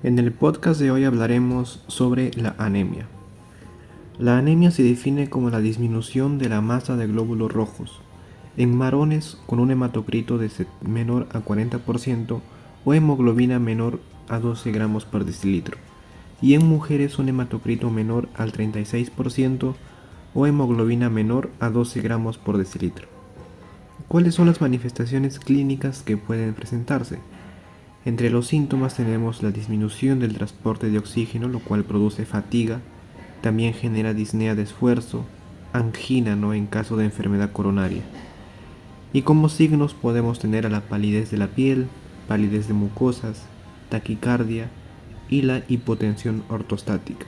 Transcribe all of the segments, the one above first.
En el podcast de hoy hablaremos sobre la anemia. La anemia se define como la disminución de la masa de glóbulos rojos en varones con un hematocrito menor a 40% o hemoglobina menor a 12 gramos por decilitro, y en mujeres un hematocrito menor al 36% o hemoglobina menor a 12 gramos por decilitro. ¿Cuáles son las manifestaciones clínicas que pueden presentarse? Entre los síntomas tenemos la disminución del transporte de oxígeno, lo cual produce fatiga, también genera disnea de esfuerzo, angina, en caso de enfermedad coronaria. Y como signos podemos tener a la palidez de la piel, palidez de mucosas, taquicardia y la hipotensión ortostática.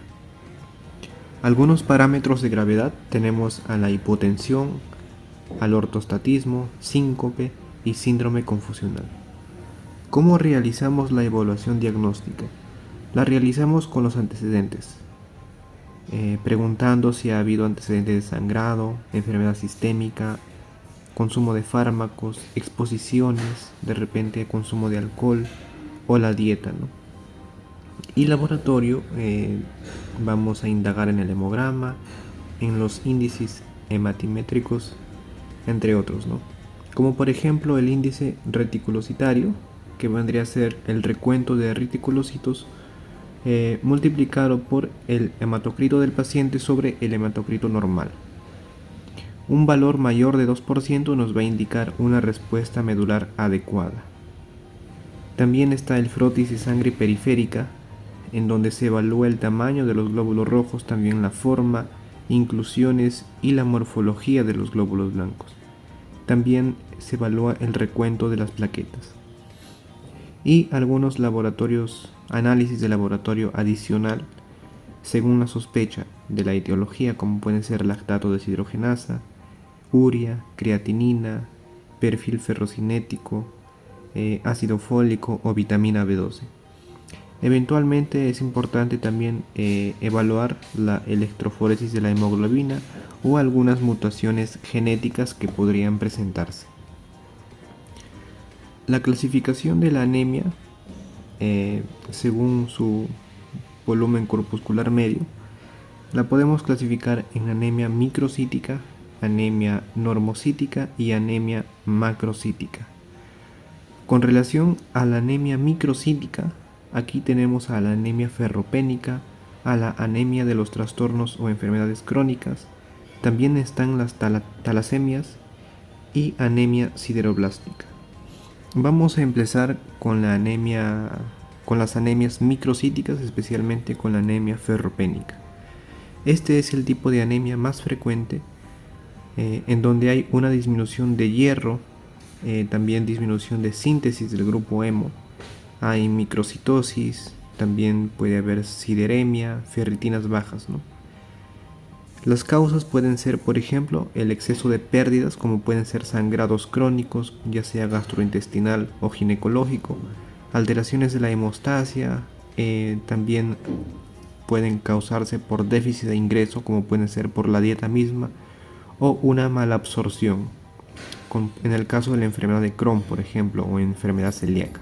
Algunos parámetros de gravedad tenemos a la hipotensión, al ortostatismo, síncope y síndrome confusional. ¿Cómo realizamos la evaluación diagnóstica? La realizamos con los antecedentes, preguntando si ha habido antecedentes de sangrado, enfermedad sistémica, consumo de fármacos, exposiciones, de repente consumo de alcohol o la dieta, Y laboratorio, vamos a indagar en el hemograma, en los índices hematimétricos, entre otros, Como por ejemplo el índice reticulocitario, que vendría a ser el recuento de reticulocitos multiplicado por el hematocrito del paciente sobre el hematocrito normal. Un valor mayor de 2% nos va a indicar una respuesta medular adecuada. También está el frotis de sangre periférica, en donde se evalúa el tamaño de los glóbulos rojos, también la forma, inclusiones y la morfología de los glóbulos blancos. También se evalúa el recuento de las plaquetas. Y algunos análisis de laboratorio adicional, según la sospecha de la etiología, como pueden ser lactato deshidrogenasa, urea, creatinina, perfil ferrocinético, ácido fólico o vitamina B12. Eventualmente es importante también evaluar la electroforesis de la hemoglobina o algunas mutaciones genéticas que podrían presentarse. La clasificación de la anemia, según su volumen corpuscular medio, la podemos clasificar en anemia microcítica, anemia normocítica y anemia macrocítica. Con relación a la anemia microcítica, aquí tenemos a la anemia ferropénica, a la anemia de los trastornos o enfermedades crónicas, también están las talasemias y anemia sideroblástica. Vamos a empezar con las anemias microcíticas, especialmente con la anemia ferropénica. Este es el tipo de anemia más frecuente, en donde hay una disminución de hierro, también disminución de síntesis del grupo hemo, hay microcitosis, también puede haber sideremia, ferritinas bajas, Las causas pueden ser, por ejemplo, el exceso de pérdidas, como pueden ser sangrados crónicos, ya sea gastrointestinal o ginecológico, alteraciones de la hemostasia, también pueden causarse por déficit de ingreso, como pueden ser por la dieta misma, o una mala absorción, en el caso de la enfermedad de Crohn, por ejemplo, o enfermedad celíaca.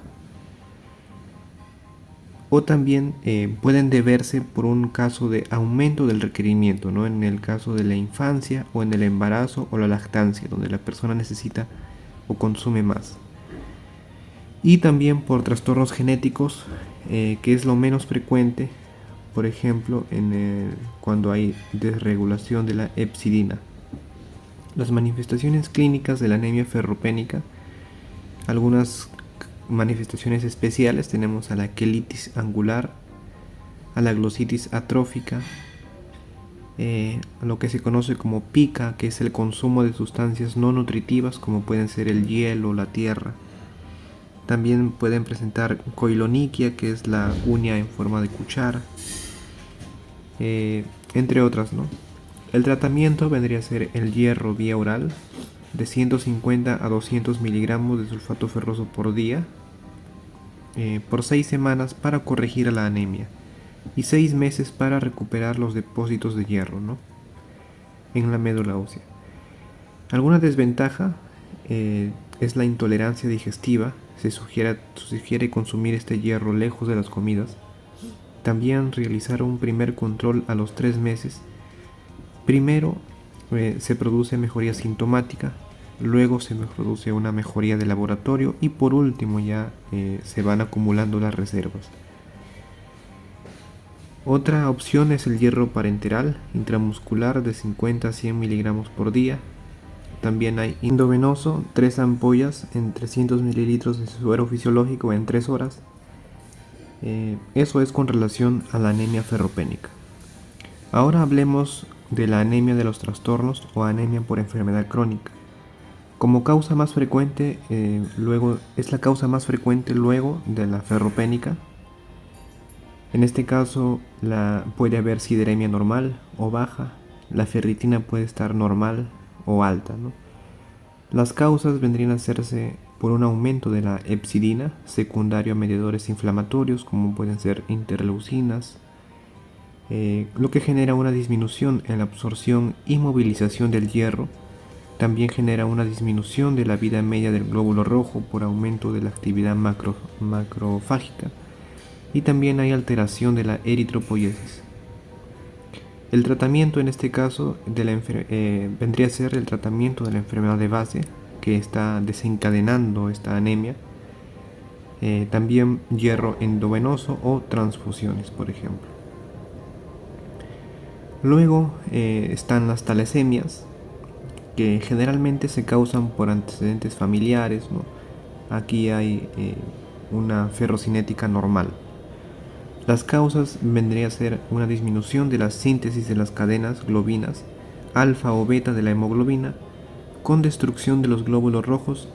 O también pueden deberse por un caso de aumento del requerimiento, en el caso de la infancia o en el embarazo o la lactancia, donde la persona necesita o consume más. Y también por trastornos genéticos, que es lo menos frecuente, por ejemplo, cuando hay desregulación de la hepcidina. Las manifestaciones clínicas de la anemia ferropénica, algunas manifestaciones especiales tenemos a la quelitis angular, a la glositis atrófica, a lo que se conoce como pica, que es el consumo de sustancias no nutritivas como pueden ser el hielo o la tierra. También pueden presentar coiloniquia, que es la uña en forma de cuchara, entre otras, El tratamiento vendría a ser el hierro vía oral de 150 a 200 miligramos de sulfato ferroso por día, por 6 semanas para corregir la anemia y 6 meses para recuperar los depósitos de hierro, en la médula ósea. Alguna desventaja es la intolerancia digestiva. Se sugiere consumir este hierro lejos de las comidas, también realizar un primer control a los 3 meses. Primero se produce mejoría sintomática, luego se produce una mejoría de laboratorio y por último ya se van acumulando las reservas. Otra opción es el hierro parenteral intramuscular de 50 a 100 miligramos por día. También hay endovenoso, 3 ampollas en 300 mililitros de suero fisiológico en 3 horas. Eso es con relación a la anemia ferropénica. Ahora hablemos de la anemia de los trastornos o anemia por enfermedad crónica. Como causa más frecuente, es la causa más frecuente luego de la ferropénica. En este caso puede haber sideremia normal o baja, la ferritina puede estar normal o alta, ¿no? Las causas vendrían a hacerse por un aumento de la hepcidina, secundario a mediadores inflamatorios como pueden ser interleucinas, lo que genera una disminución en la absorción y movilización del hierro. También genera una disminución de la vida media del glóbulo rojo por aumento de la actividad macrofágica, y también hay alteración de la eritropoiesis. El tratamiento en este caso vendría a ser el tratamiento de la enfermedad de base que está desencadenando esta anemia. También hierro endovenoso o transfusiones, por ejemplo. Luego están las talasemias, que generalmente se causan por antecedentes familiares, ¿no? Aquí hay una ferrocinética normal. Las causas vendría a ser una disminución de la síntesis de las cadenas globinas, alfa o beta de la hemoglobina, con destrucción de los glóbulos rojos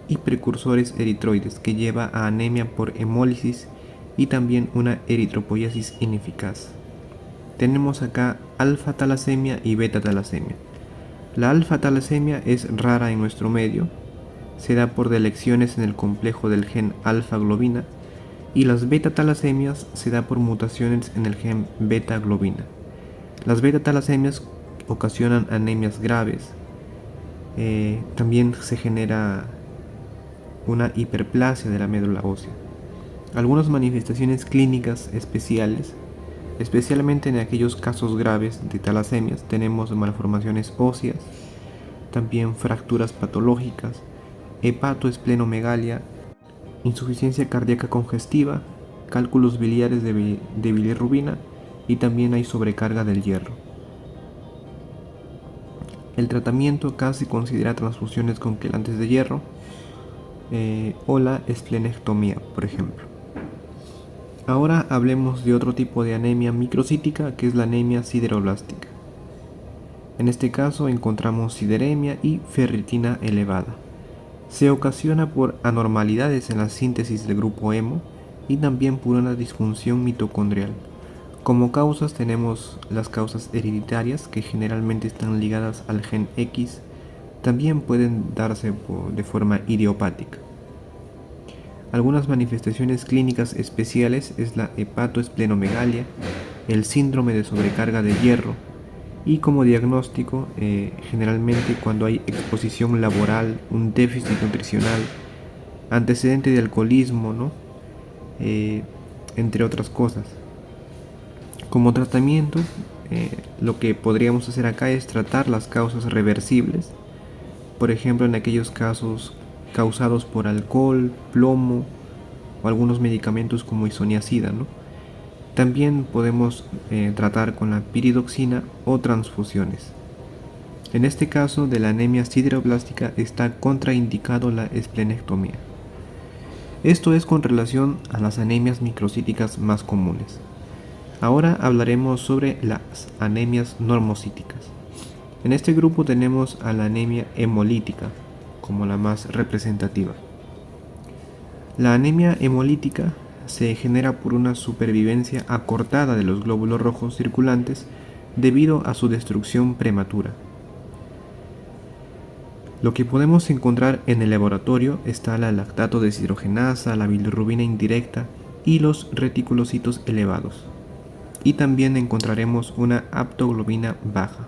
y precursores eritroides, que lleva a anemia por hemólisis y también una eritropoiesis ineficaz. Tenemos acá alfa talasemia y beta talasemia. La alfa talasemia es rara en nuestro medio, se da por delecciones en el complejo del gen alfa globina, y las beta talasemias se da por mutaciones en el gen beta globina. Las beta talasemias ocasionan anemias graves. También se genera una hiperplasia de la médula ósea. Algunas manifestaciones clínicas especiales, especialmente en aquellos casos graves de talasemias, tenemos malformaciones óseas, también fracturas patológicas, hepatoesplenomegalia, insuficiencia cardíaca congestiva, cálculos biliares de bilirrubina y también hay sobrecarga del hierro. El tratamiento acá se considera transfusiones con quelantes de hierro o la esplenectomía, por ejemplo. Ahora hablemos de otro tipo de anemia microcítica, que es la anemia sideroblástica. En este caso encontramos sideremia y ferritina elevada. Se ocasiona por anormalidades en la síntesis del grupo hemo y también por una disfunción mitocondrial. Como causas tenemos las causas hereditarias, que generalmente están ligadas al gen X. También pueden darse de forma idiopática. Algunas manifestaciones clínicas especiales es la hepatoesplenomegalia, el síndrome de sobrecarga de hierro, y como diagnóstico generalmente cuando hay exposición laboral, un déficit nutricional, antecedente de alcoholismo, ¿no? Entre otras cosas. Como tratamiento, lo que podríamos hacer acá es tratar las causas reversibles, por ejemplo en aquellos casos causados por alcohol, plomo o algunos medicamentos como isoniazida, ¿no? También podemos tratar con la piridoxina o transfusiones. En este caso de la anemia sideroblástica está contraindicado la esplenectomía. Esto es con relación a las anemias microcíticas más comunes. Ahora hablaremos sobre las anemias normocíticas. En este grupo tenemos a la anemia hemolítica como la más representativa. La anemia hemolítica se genera por una supervivencia acortada de los glóbulos rojos circulantes debido a su destrucción prematura. Lo que podemos encontrar en el laboratorio está la lactato deshidrogenasa, la bilirrubina indirecta y los reticulocitos elevados. Y también encontraremos una haptoglobina baja.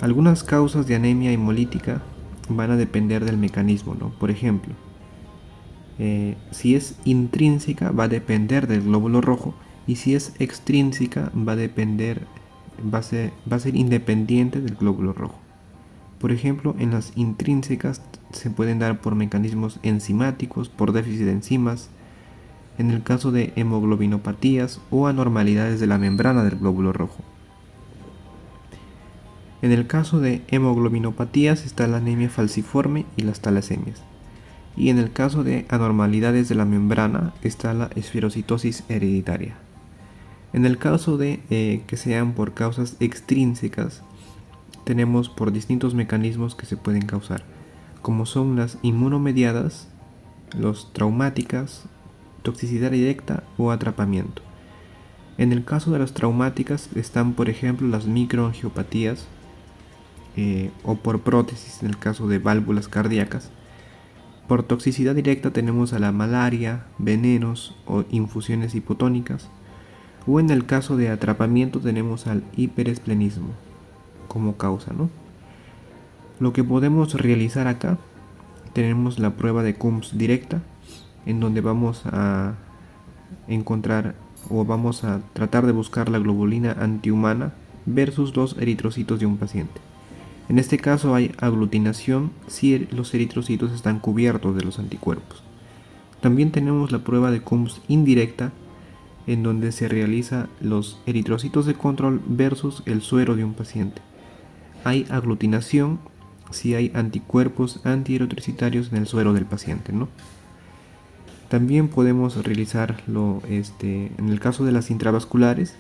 Algunas causas de anemia hemolítica van a depender del mecanismo, ¿no? Por ejemplo, si es intrínseca va a depender del glóbulo rojo y si es extrínseca va a ser independiente del glóbulo rojo. Por ejemplo, en las intrínsecas se pueden dar por mecanismos enzimáticos, por déficit de enzimas, en el caso de hemoglobinopatías o anormalidades de la membrana del glóbulo rojo. En el caso de hemoglobinopatías está la anemia falciforme y las talasemias. Y en el caso de anormalidades de la membrana está la esferocitosis hereditaria. En el caso de que sean por causas extrínsecas, tenemos por distintos mecanismos que se pueden causar, como son las inmunomediadas, los traumáticas, toxicidad directa o atrapamiento. En el caso de las traumáticas están, por ejemplo, las microangiopatías o por prótesis en el caso de válvulas cardíacas. Por toxicidad directa tenemos a la malaria, venenos o infusiones hipotónicas. O en el caso de atrapamiento tenemos al hiperesplenismo como causa, ¿no? Lo que podemos realizar acá, tenemos la prueba de Coombs directa, en donde vamos a encontrar o vamos a tratar de buscar la globulina antihumana versus los eritrocitos de un paciente. En este caso hay aglutinación si los eritrocitos están cubiertos de los anticuerpos. También tenemos la prueba de Coombs indirecta, en donde se realiza los eritrocitos de control versus el suero de un paciente. Hay aglutinación si hay anticuerpos antierotrocitarios en el suero del paciente, ¿no? También podemos realizarlo en el caso de las intravasculares,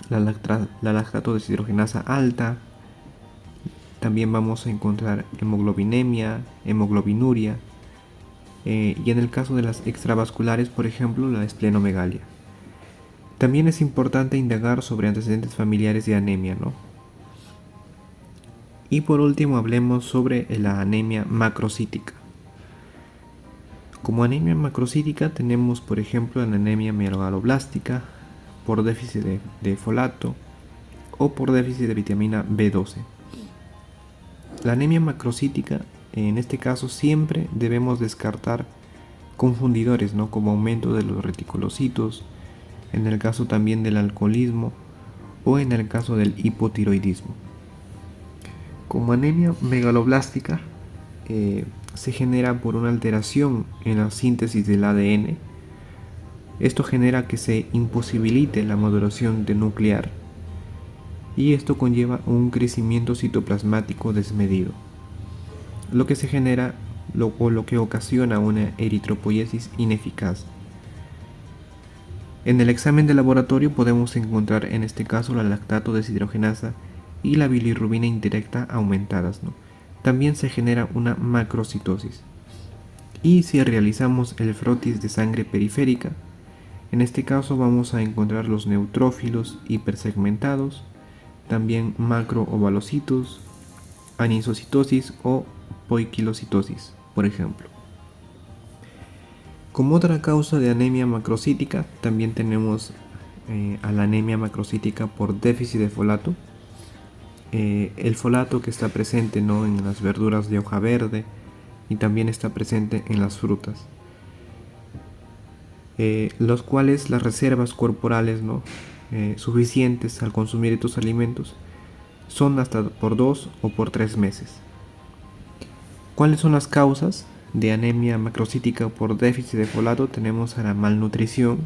la lactato deshidrogenasa alta. También vamos a encontrar hemoglobinemia, hemoglobinuria, y en el caso de las extravasculares, por ejemplo, la esplenomegalia. También es importante indagar sobre antecedentes familiares de anemia, ¿no? Y por último hablemos sobre la anemia macrocítica. Como anemia macrocítica tenemos, por ejemplo, la anemia megaloblástica por déficit de folato o por déficit de vitamina B12. La anemia macrocítica, en este caso, siempre debemos descartar confundidores, ¿no? Como aumento de los reticulocitos, en el caso también del alcoholismo o en el caso del hipotiroidismo. Como anemia megaloblástica se genera por una alteración en la síntesis del ADN. Esto genera que se imposibilite la maduración de nuclear y esto conlleva un crecimiento citoplasmático desmedido, lo que se genera o lo que ocasiona una eritropoiesis ineficaz. En el examen de laboratorio podemos encontrar en este caso la lactato deshidrogenasa y la bilirrubina indirecta aumentadas, ¿no? También se genera una macrocitosis. Y si realizamos el frotis de sangre periférica, en este caso vamos a encontrar los neutrófilos hipersegmentados, también macroovalocitos, anisocitosis o poiquilocitosis, por ejemplo. Como otra causa de anemia macrocítica, también tenemos a la anemia macrocítica por déficit de folato. El folato que está presente, ¿no?, en las verduras de hoja verde y también está presente en las frutas, los cuales las reservas corporales, ¿no?, suficientes al consumir estos alimentos son hasta por 2 o por 3 meses. ¿Cuáles son las causas de anemia macrocítica por déficit de folato? Tenemos a la malnutrición,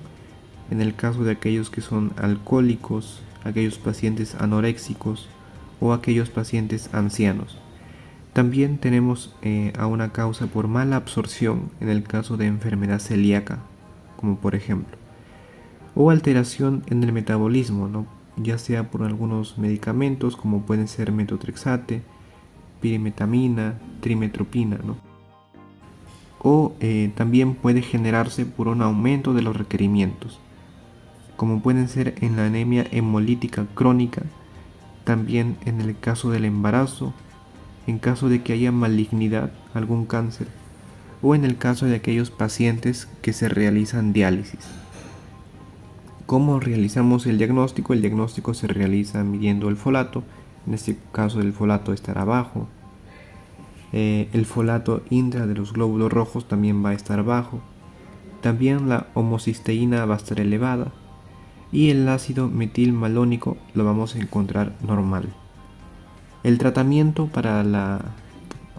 en el caso de aquellos que son alcohólicos, aquellos pacientes anoréxicos o aquellos pacientes ancianos. También tenemos a una causa por mala absorción en el caso de enfermedad celíaca, como por ejemplo, o alteración en el metabolismo, ¿no?, ya sea por algunos medicamentos como pueden ser metotrexate, pirimetamina, trimetopina, ¿no?, o también puede generarse por un aumento de los requerimientos, como pueden ser en la anemia hemolítica crónica, también en el caso del embarazo, en caso de que haya malignidad, algún cáncer, o en el caso de aquellos pacientes que se realizan diálisis. ¿Cómo realizamos el diagnóstico? El diagnóstico se realiza midiendo el folato. En este caso el folato estará bajo. El folato intra de los glóbulos rojos también va a estar bajo. También la homocisteína va a estar elevada. y el ácido metilmalónico lo vamos a encontrar normal. El tratamiento para la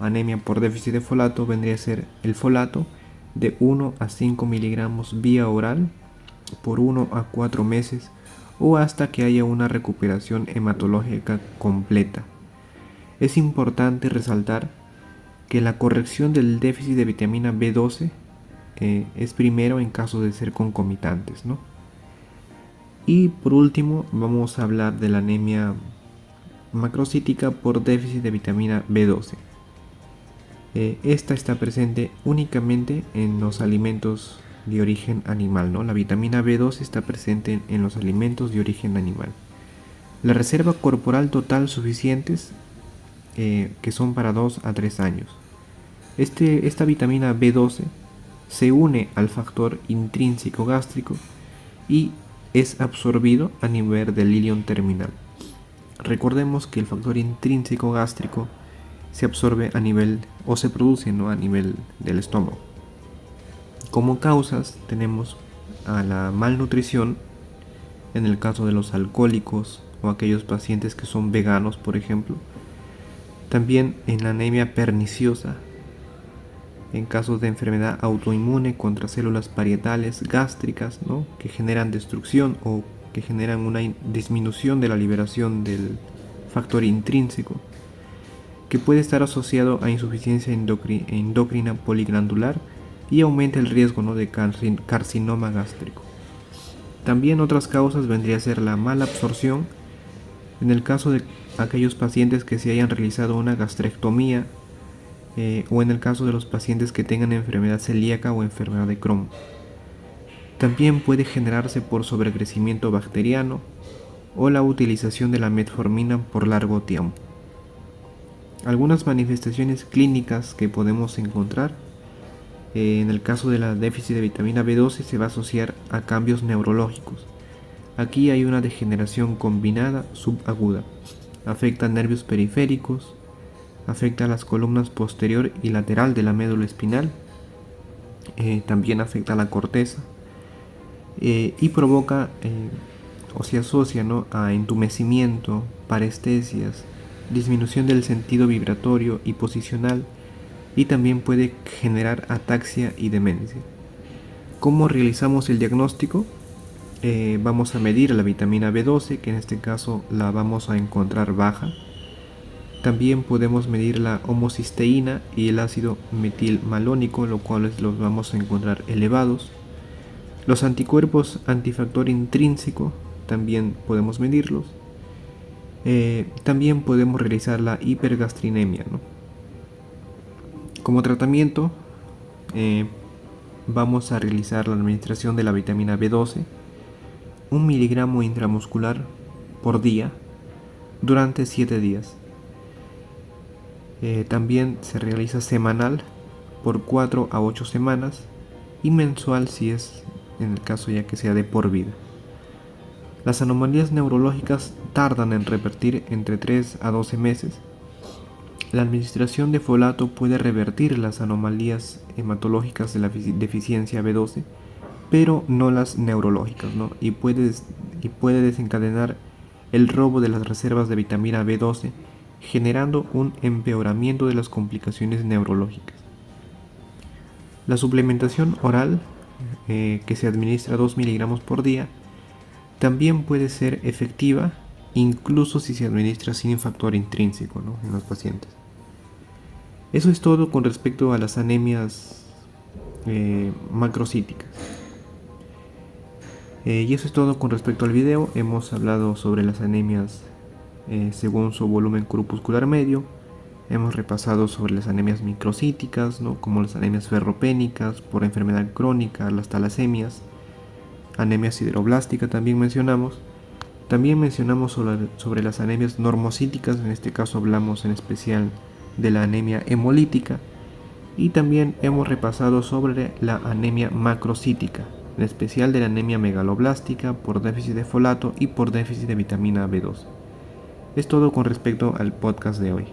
anemia por déficit de folato vendría a ser el folato de 1 a 5 miligramos vía oral por 1 a 4 meses o hasta que haya una recuperación hematológica completa. Es importante resaltar que la corrección del déficit de vitamina B12 es primero en caso de ser concomitantes, ¿no? Y por último vamos a hablar de la anemia macrocítica por déficit de vitamina B12. Esta está presente únicamente en los alimentos de origen animal, ¿no? La vitamina B12 está presente en los alimentos de origen animal. La reserva corporal total suficientes que son para 2 a 3 años. Esta vitamina B12 se une al factor intrínseco gástrico y es absorbido a nivel del ilion terminal. Recordemos que el factor intrínseco gástrico se absorbe a nivel o se produce, ¿no?, a nivel del estómago. Como causas tenemos a la malnutrición en el caso de los alcohólicos o aquellos pacientes que son veganos, por ejemplo. También en la anemia perniciosa en casos de enfermedad autoinmune contra células parietales gástricas, ¿no?, que generan destrucción o que generan una disminución de la liberación del factor intrínseco, que puede estar asociado a insuficiencia endocrina poliglandular y aumenta el riesgo, ¿no?, de carcinoma gástrico. También otras causas vendría a ser la mala absorción en el caso de aquellos pacientes que se hayan realizado una gastrectomía o en el caso de los pacientes que tengan enfermedad celíaca o enfermedad de Crohn. También puede generarse por sobrecrecimiento bacteriano o la utilización de la metformina por largo tiempo. Algunas manifestaciones clínicas que podemos encontrar en el caso de la déficit de vitamina B12 se va a asociar a cambios neurológicos. Aquí hay una degeneración combinada subaguda. Afecta nervios periféricos, afecta las columnas posterior y lateral de la médula espinal, también afecta la corteza y provoca o se asocia, ¿no?, a entumecimiento, parestesias, disminución del sentido vibratorio y posicional, y también puede generar ataxia y demencia. ¿Cómo realizamos el diagnóstico? Vamos a medir la vitamina B12, que en este caso la vamos a encontrar baja. También podemos medir la homocisteína y el ácido metilmalónico, lo cual los vamos a encontrar elevados. Los anticuerpos antifactor intrínseco también podemos medirlos. También podemos realizar la hipergastrinemia, ¿no? Como tratamiento vamos a realizar la administración de la vitamina B12, 1 miligramo intramuscular por día durante 7 días. También se realiza semanal por 4 a 8 semanas y mensual si es en el caso ya que sea de por vida. Las anomalías neurológicas tardan en revertir entre 3 a 12 meses. La administración de folato puede revertir las anomalías hematológicas de la deficiencia B12, pero no las neurológicas, ¿no? Y puede desencadenar el robo de las reservas de vitamina B12, generando un empeoramiento de las complicaciones neurológicas. La suplementación oral, que se administra 2 miligramos por día, también puede ser efectiva, incluso si se administra sin factor intrínseco, ¿no?, en los pacientes. Eso es todo con respecto a las anemias macrocíticas. Y eso es todo con respecto al video. Hemos hablado sobre las anemias según su volumen corpuscular medio. Hemos repasado sobre las anemias microcíticas, ¿no?, como las anemias ferropénicas por enfermedad crónica, las talasemias, anemia sideroblástica también mencionamos. También mencionamos sobre las anemias normocíticas, en este caso hablamos en especial de la anemia hemolítica, y también hemos repasado sobre la anemia macrocítica, en especial de la anemia megaloblástica por déficit de folato y por déficit de vitamina B2. Es todo con respecto al podcast de hoy.